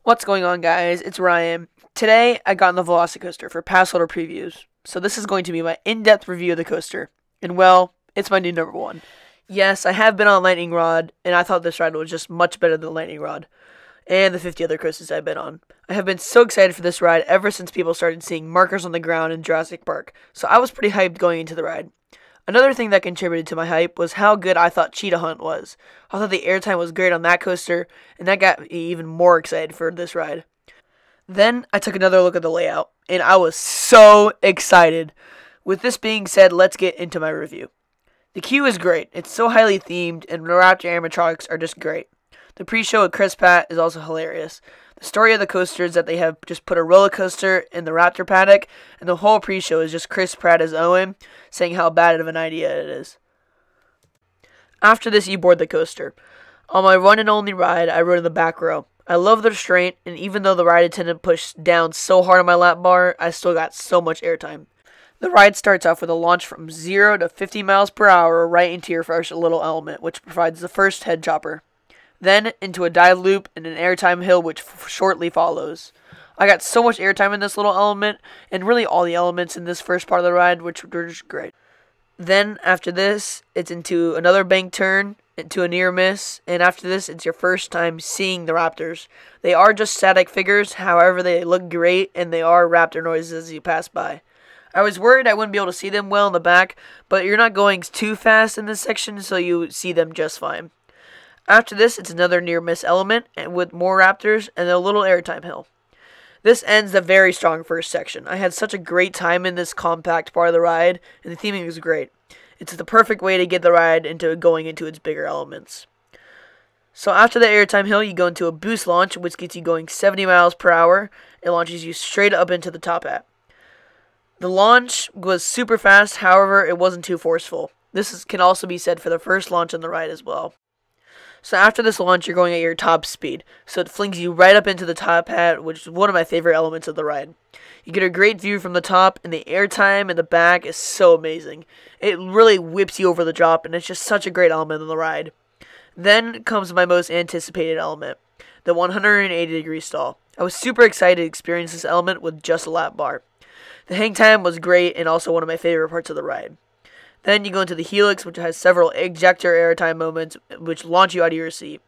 What's going on, guys? It's Ryan. Today, I got on the Velocicoaster for pass holder previews, so this is going to be my in-depth review of the coaster. And well, it's my new number one. Yes, I have been on Lightning Rod, and I thought this ride was just much better than Lightning Rod and the 50 other coasters I've been on. I have been so excited for this ride ever since people started seeing markers on the ground in Jurassic Park, so I was pretty hyped going into the ride. Another thing that contributed to my hype was how good I thought Cheetah Hunt was. I thought the airtime was great on that coaster, and that got me even more excited for this ride. Then I took another look at the layout, and I was so excited. With this being said, let's get into my review. The queue is great. It's so highly themed, and the Raptor animatronics are just great. The pre-show with Chris Pratt is also hilarious. The story of the coaster is that they have just put a roller coaster in the Raptor paddock, and the whole pre-show is just Chris Pratt as Owen, saying how bad of an idea it is. After this, you board the coaster. On my one and only ride, I rode in the back row. I love the restraint, and even though the ride attendant pushed down so hard on my lap bar, I still got so much airtime. The ride starts off with a launch from 0 to 50 miles per hour right into your first little element, which provides the first head chopper. Then into a dive loop and an airtime hill which shortly follows. I got so much airtime in this little element, and really all the elements in this first part of the ride, which were just great. Then after this, it's into another bank turn, into a near miss, and after this, it's your first time seeing the Raptors. They are just static figures, however they look great, and they are Raptor noises as you pass by. I was worried I wouldn't be able to see them well in the back, but you're not going too fast in this section, so you see them just fine. After this, it's another near-miss element and with more Raptors and a little airtime hill. This ends the very strong first section. I had such a great time in this compact part of the ride, and the theming was great. It's the perfect way to get the ride into going into its bigger elements. So after the airtime hill, you go into a boost launch, which gets you going 70 miles per hour. It launches you straight up into the top hat. The launch was super fast, however, it wasn't too forceful. This can also be said for the first launch on the ride as well. So after this launch, you're going at your top speed. So it flings you right up into the top hat, which is one of my favorite elements of the ride. You get a great view from the top, and the airtime in the back is so amazing. It really whips you over the drop, and it's just such a great element of the ride. Then comes my most anticipated element, the 180-degree stall. I was super excited to experience this element with just a lap bar. The hang time was great, and also one of my favorite parts of the ride. Then you go into the Helix, which has several ejector airtime moments, which launch you out of your seat.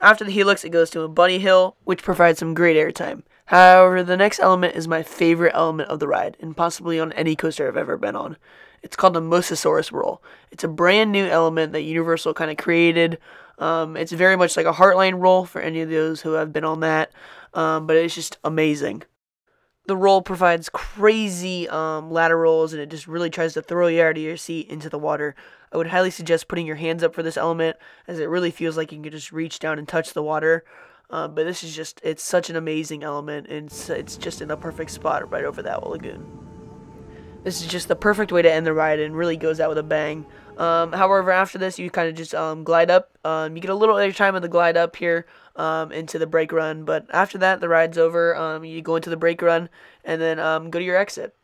After the Helix, it goes to a bunny hill, which provides some great airtime. However, the next element is my favorite element of the ride, and possibly on any coaster I've ever been on. It's called the Mosasaurus roll. It's a brand new element that Universal kind of created. It's very much like a Heartline roll for any of those who have been on that, but it's just amazing. The roll provides crazy laterals, and it just really tries to throw you out of your seat into the water. I would highly suggest putting your hands up for this element, as it really feels like you can just reach down and touch the water. But this is just, it's such an amazing element, and it's just in the perfect spot right over that lagoon. This is just the perfect way to end the ride, and really goes out with a bang. However, after this, you kind of just glide up. You get a little airtime of the glide up here into the brake run, but after that, the ride's over. You go into the brake run, and then go to your exit.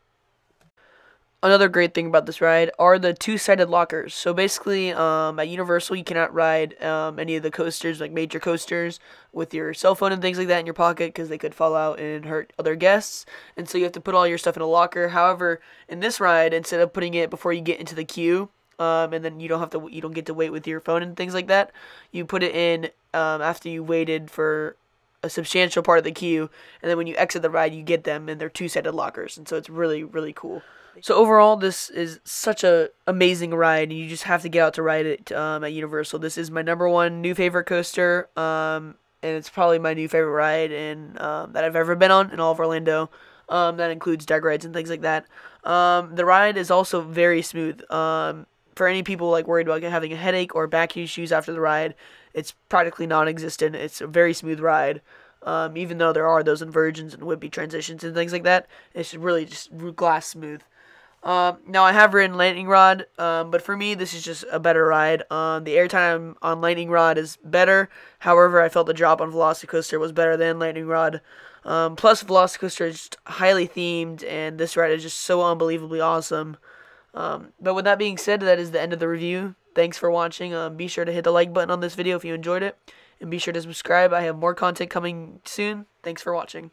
Another great thing about this ride are the two-sided lockers. So basically, at Universal, you cannot ride any of the coasters, like major coasters, with your cell phone and things like that in your pocket, because they could fall out and hurt other guests. And so you have to put all your stuff in a locker. However, in this ride, instead of putting it before you get into the queue, and then you don't get to wait with your phone and things like that, you put it in after you waited for a substantial part of the queue, and then when you exit the ride, you get them, and they're two-sided lockers, and so it's really, really cool. So overall, this is such a amazing ride, and you just have to get out to ride it at Universal. This is my number one new favorite coaster, and it's probably my new favorite ride that I've ever been on in all of Orlando. That includes dark rides and things like that. The ride is also very smooth. For any people like worried about having a headache or back issues after the ride, it's practically non-existent. It's a very smooth ride. Even though there are those inversions and wimpy transitions and things like that, it's really just glass smooth. Now I have ridden Lightning Rod, but for me this is just a better ride. The airtime on Lightning Rod is better. However, I felt the drop on Velocicoaster was better than Lightning Rod. Plus Velocicoaster is just highly themed, and this ride is just so unbelievably awesome. But with that being said, that is the end of the review. Thanks for watching. Be sure to hit the like button on this video if you enjoyed it. And be sure to subscribe. I have more content coming soon. Thanks for watching.